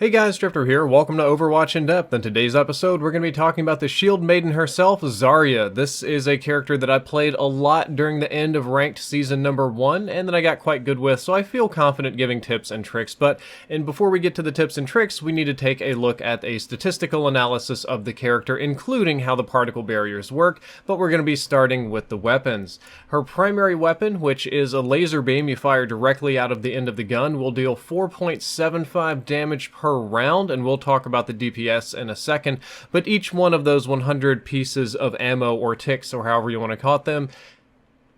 Hey guys, Drifter here. Welcome to Overwatch In Depth. In today's episode, we're going to be talking about the Shield Maiden herself, Zarya. This is a character that I played a lot during the end of Ranked Season number 1, and that I got quite good with, so I feel confident giving tips and tricks. And before we get to the tips and tricks, we need to take a look at a statistical analysis of the character, including how the particle barriers work, but we're going to be starting with the weapons. Her primary weapon, which is a laser beam you fire directly out of the end of the gun, will deal 4.75 damage per round, and we'll talk about the DPS in a second, but each one of those 100 pieces of ammo or ticks, or however you want to call them,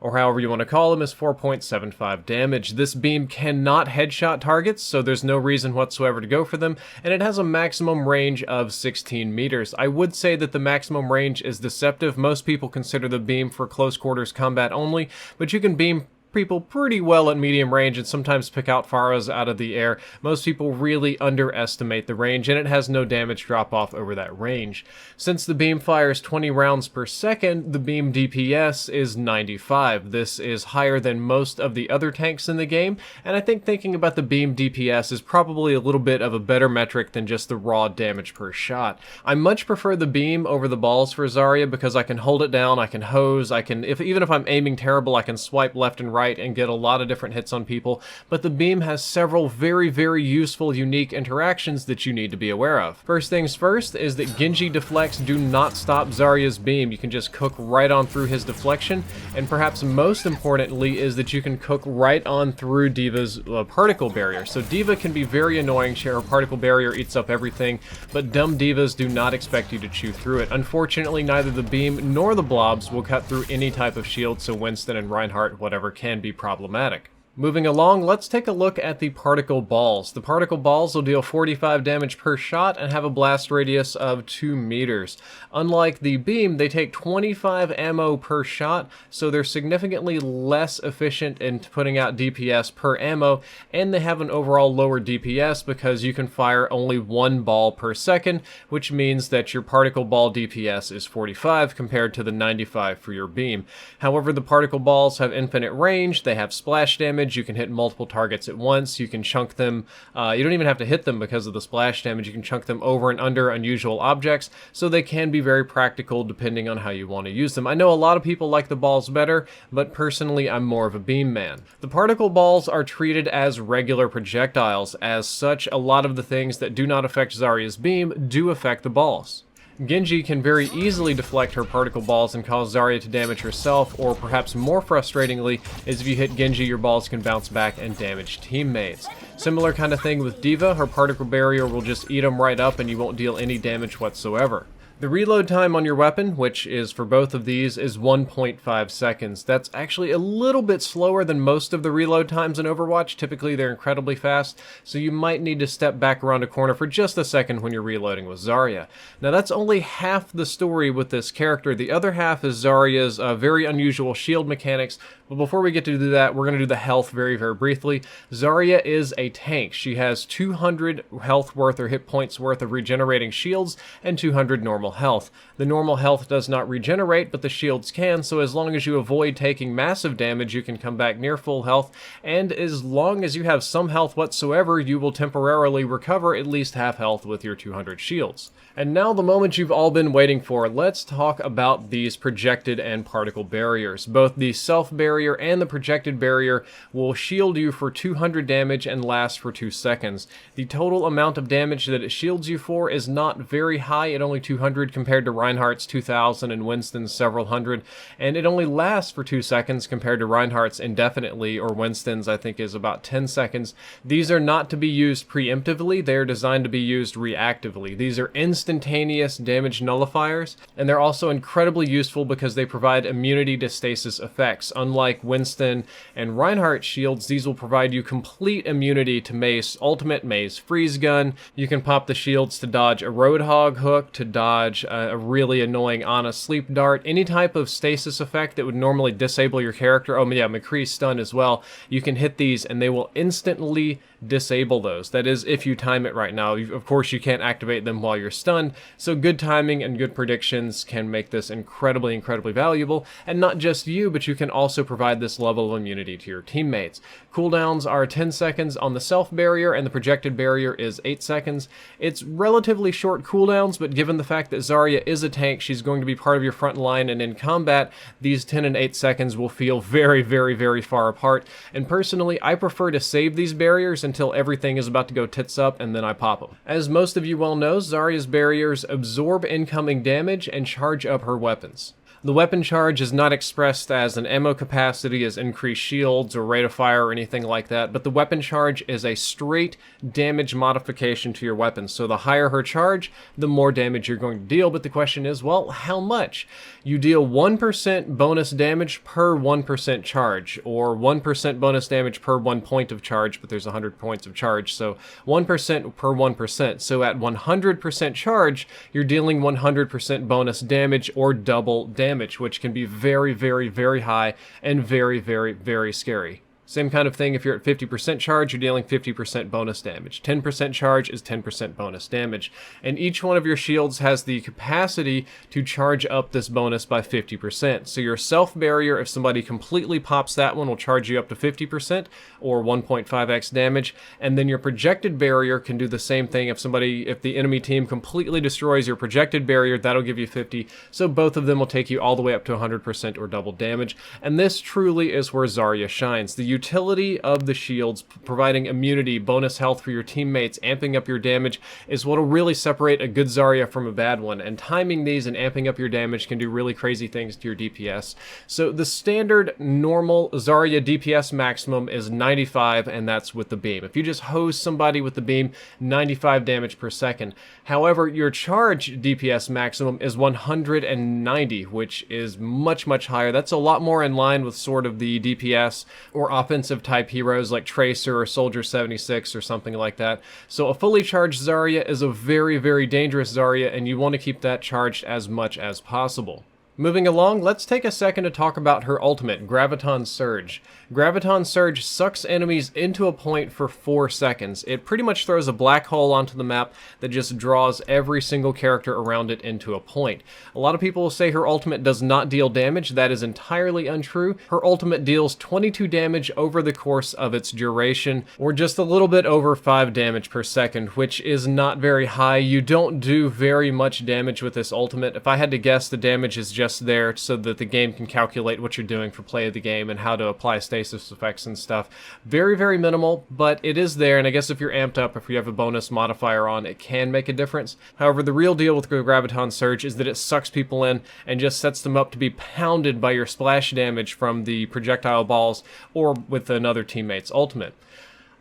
is 4.75 damage. This beam cannot headshot targets, so there's no reason whatsoever to go for them, and it has a maximum range of 16 meters. I would say that the maximum range is deceptive. Most people consider the beam for close quarters combat only, but you can beam people pretty well at medium range and sometimes pick out Pharahs out of the air. Most people really underestimate the range, and it has no damage drop off over that range. Since the beam fires 20 rounds per second, the beam DPS is 95. This is higher than most of the other tanks in the game, and I think thinking about the beam DPS is probably a little bit of a better metric than just the raw damage per shot. I much prefer the beam over the balls for Zarya because I can hold it down, I can hose, even if I'm aiming terrible, I can swipe left and right and get a lot of different hits on people, but the beam has several very useful, unique interactions that you need to be aware of. First things first is that Genji deflects do not stop Zarya's beam. You can just cook right on through his deflection, and perhaps most importantly is that you can cook right on through D.Va's particle barrier. So D.Va can be very annoying. Her particle barrier eats up everything, but dumb D.Vas do not expect you to chew through it. Unfortunately, neither the beam nor the blobs will cut through any type of shield, so Winston and Reinhardt, whatever, can be problematic. Moving along, let's take a look at the particle balls. The particle balls will deal 45 damage per shot and have a blast radius of 2 meters. Unlike the beam, they take 25 ammo per shot, so they're significantly less efficient in putting out DPS per ammo, and they have an overall lower DPS because you can fire only one ball per second, which means that your particle ball DPS is 45 compared to the 95 for your beam. However, the particle balls have infinite range, they have splash damage, you can hit multiple targets at once, you can chunk them, you don't even have to hit them because of the splash damage, you can chunk them over and under unusual objects, so they can be very practical depending on how you want to use them. I know a lot of people like the balls better, but personally I'm more of a beam man. The particle balls are treated as regular projectiles. As such, a lot of the things that do not affect Zarya's beam do affect the balls. Genji can very easily deflect her particle balls and cause Zarya to damage herself, or perhaps more frustratingly is if you hit Genji, your balls can bounce back and damage teammates. Similar kind of thing with D.Va, her particle barrier will just eat them right up and you won't deal any damage whatsoever. The reload time on your weapon, which is for both of these, is 1.5 seconds. That's actually a little bit slower than most of the reload times in Overwatch. Typically they're incredibly fast, so you might need to step back around a corner for just a second when you're reloading with Zarya. Now that's only half the story with this character. The other half is Zarya's very unusual shield mechanics, but before we get to do that, we're going to do the health very briefly. Zarya is a tank. She has 200 health worth or hit points worth of regenerating shields and 200 normal health. The normal health does not regenerate, but the shields can, so as long as you avoid taking massive damage, you can come back near full health, and as long as you have some health whatsoever, you will temporarily recover at least half health with your 200 shields. And now the moment you've all been waiting for, let's talk about these projected and particle barriers. Both the self barrier and the projected barrier will shield you for 200 damage and last for 2 seconds. The total amount of damage that it shields you for is not very high at only 200 compared to Reinhardt's 2000 and Winston's several hundred, and it only lasts for 2 seconds compared to Reinhardt's indefinitely, or Winston's I think is about 10 seconds. These are not to be used preemptively, they are designed to be used reactively. These are instantaneous damage nullifiers, and they're also incredibly useful because they provide immunity to stasis effects. Unlike Winston and Reinhardt shields, these will provide you complete immunity to Mace, Ultimate Mace, Freeze Gun. You can pop the shields to dodge a Roadhog hook, to dodge a really annoying Ana sleep dart, any type of stasis effect that would normally disable your character. Oh yeah, McCree's stun as well. You can hit these and they will instantly disable those. That is, if you time it right now. Of course, you can't activate them while you're stunned, so good timing and good predictions can make this incredibly, incredibly valuable, and not just you, but you can also provide this level of immunity to your teammates. Cooldowns are 10 seconds on the self barrier, and the projected barrier is 8 seconds. It's relatively short cooldowns, but given the fact that Zarya is a tank, she's going to be part of your front line, and in combat, these 10 and 8 seconds will feel very, very, very far apart, and personally, I prefer to save these barriers until everything is about to go tits up, and then I pop them. As most of you well know, Zarya's barriers absorb incoming damage and charge up her weapons. The weapon charge is not expressed as an ammo capacity, as increased shields or rate of fire or anything like that, but the weapon charge is a straight damage modification to your weapon. So the higher her charge, the more damage you're going to deal, but the question is, well, how much? You deal 1% bonus damage per 1% charge, or 1% bonus damage per 1 point of charge, but there's 100 points of charge, so 1% per 1%. So at 100% charge, you're dealing 100% bonus damage or double damage, which can be very, very, very high and very, very, very scary. Same kind of thing if you're at 50% charge, you're dealing 50% bonus damage. 10% charge is 10% bonus damage. And each one of your shields has the capacity to charge up this bonus by 50%. So your self barrier, if somebody completely pops that one, will charge you up to 50% or 1.5x damage. And then your projected barrier can do the same thing. If the enemy team completely destroys your projected barrier, that'll give you 50. So both of them will take you all the way up to 100% or double damage. And this truly is where Zarya shines. The utility of the shields, providing immunity, bonus health for your teammates, amping up your damage, is what will really separate a good Zarya from a bad one, and timing these and amping up your damage can do really crazy things to your DPS. So the standard normal Zarya DPS maximum is 95, and that's with the beam. If you just hose somebody with the beam, 95 damage per second. However, your charge DPS maximum is 190, which is much, much higher. That's a lot more in line with sort of the DPS or offensive type heroes like Tracer or Soldier 76 or something like that. So a fully charged Zarya is a very, very dangerous Zarya, and you want to keep that charged as much as possible. Moving along, let's take a second to talk about her ultimate, Graviton Surge. Graviton Surge sucks enemies into a point for 4 seconds. It pretty much throws a black hole onto the map that just draws every single character around it into a point. A lot of people will say her ultimate does not deal damage. That is entirely untrue. Her ultimate deals 22 damage over the course of its duration, or just a little bit over 5 damage per second, which is not very high. You don't do very much damage with this ultimate. If I had to guess, the damage is just there so that the game can calculate what you're doing for play of the game and how to apply stasis effects and stuff. Very, very minimal, but it is there, and I guess if you're amped up, if you have a bonus modifier on, it can make a difference. However, the real deal with Graviton Surge is that it sucks people in and just sets them up to be pounded by your splash damage from the projectile balls or with another teammate's ultimate.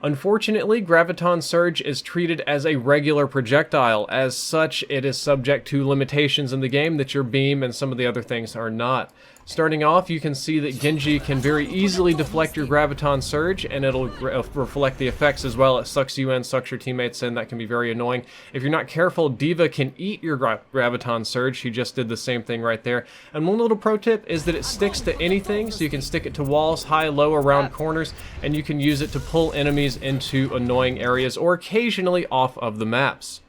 Unfortunately, Graviton Surge is treated as a regular projectile. As such, it is subject to limitations in the game that your beam and some of the other things are not. Starting off, you can see that Genji can very easily deflect your Graviton Surge, and it'll reflect the effects as well. It sucks you in, sucks your teammates in. That can be very annoying. If you're not careful, D.Va can eat your Graviton Surge. She just did the same thing right there. And one little pro tip is that it sticks to anything, so you can stick it to walls, high, low, around corners, and you can use it to pull enemies into annoying areas or occasionally off of the maps.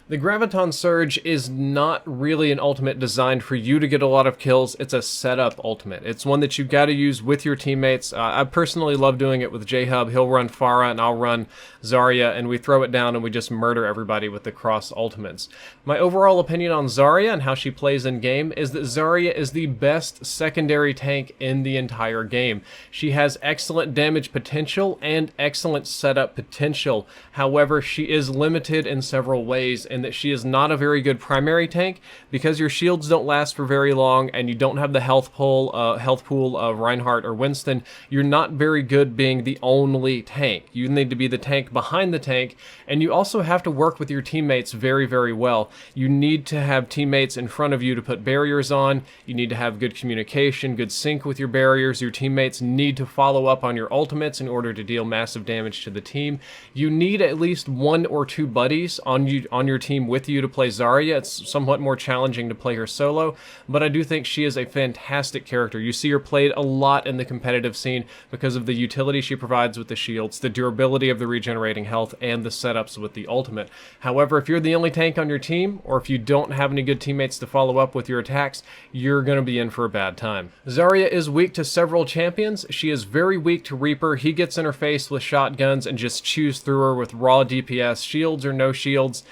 The Graviton Surge is not really an ultimate designed for you to get a lot of kills. It's a setup ultimate. It's one that you've got to use with your teammates. I personally love doing it with J-Hub. He'll run Pharah and I'll run Zarya, and we throw it down and we just murder everybody with the cross ultimates. My overall opinion on Zarya and how she plays in game is that Zarya is the best secondary tank in the entire game. She has excellent damage potential and excellent setup potential. However, she is limited in several ways, and that she is not a very good primary tank because your shields don't last for very long and you don't have the health pool of Reinhardt or Winston. You're not very good being the only tank. You need to be the tank behind the tank, and you also have to work with your teammates very, very well. You need to have teammates in front of you to put barriers on. You need to have good communication, good sync with your barriers. Your teammates need to follow up on your ultimates in order to deal massive damage to the team. You need at least 1 or 2 buddies on your team team with you to play Zarya. It's somewhat more challenging to play her solo, but I do think she is a fantastic character. You see her played a lot in the competitive scene because of the utility she provides with the shields, the durability of the regenerating health, and the setups with the ultimate. However, if you're the only tank on your team, or if you don't have any good teammates to follow up with your attacks, you're going to be in for a bad time. Zarya is weak to several champions. She is very weak to Reaper. He gets in her face with shotguns and just chews through her with raw DPS, shields or no shields.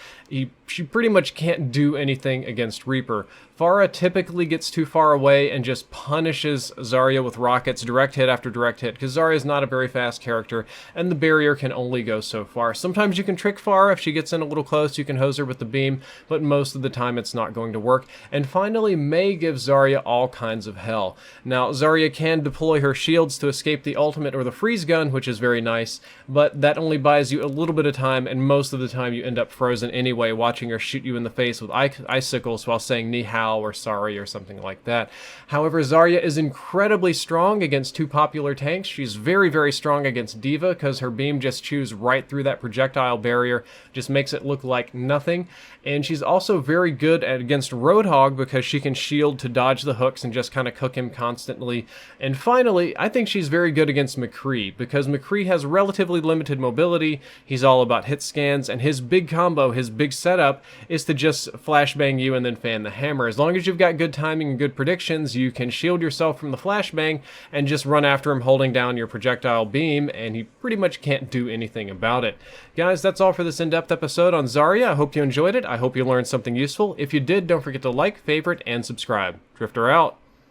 She pretty much can't do anything against Reaper. Pharah typically gets too far away and just punishes Zarya with rockets, direct hit after direct hit, because Zarya is not a very fast character, and the barrier can only go so far. Sometimes you can trick Pharah. If she gets in a little close, you can hose her with the beam, but most of the time it's not going to work. And finally, Mei gives Zarya all kinds of hell. Now, Zarya can deploy her shields to escape the ultimate or the freeze gun, which is very nice, but that only buys you a little bit of time, and most of the time you end up frozen anyway, watching her shoot you in the face with icicles while saying ni hao or sorry or something like that. However, Zarya is incredibly strong against two popular tanks. She's very, very strong against D.Va because her beam just chews right through that projectile barrier, just makes it look like nothing. And she's also very good against Roadhog because she can shield to dodge the hooks and just kind of cook him constantly. And finally, I think she's very good against McCree because McCree has relatively limited mobility. He's all about hit scans, and his big combo, his big setup, is to just flashbang you and then fan the hammer. As long as you've got good timing and good predictions, you can shield yourself from the flashbang and just run after him holding down your projectile beam, and he pretty much can't do anything about it. Guys, that's all for this in-depth episode on Zarya. I hope you enjoyed it. I hope you learned something useful. If you did, don't forget to like, favorite, and subscribe. Drifter out.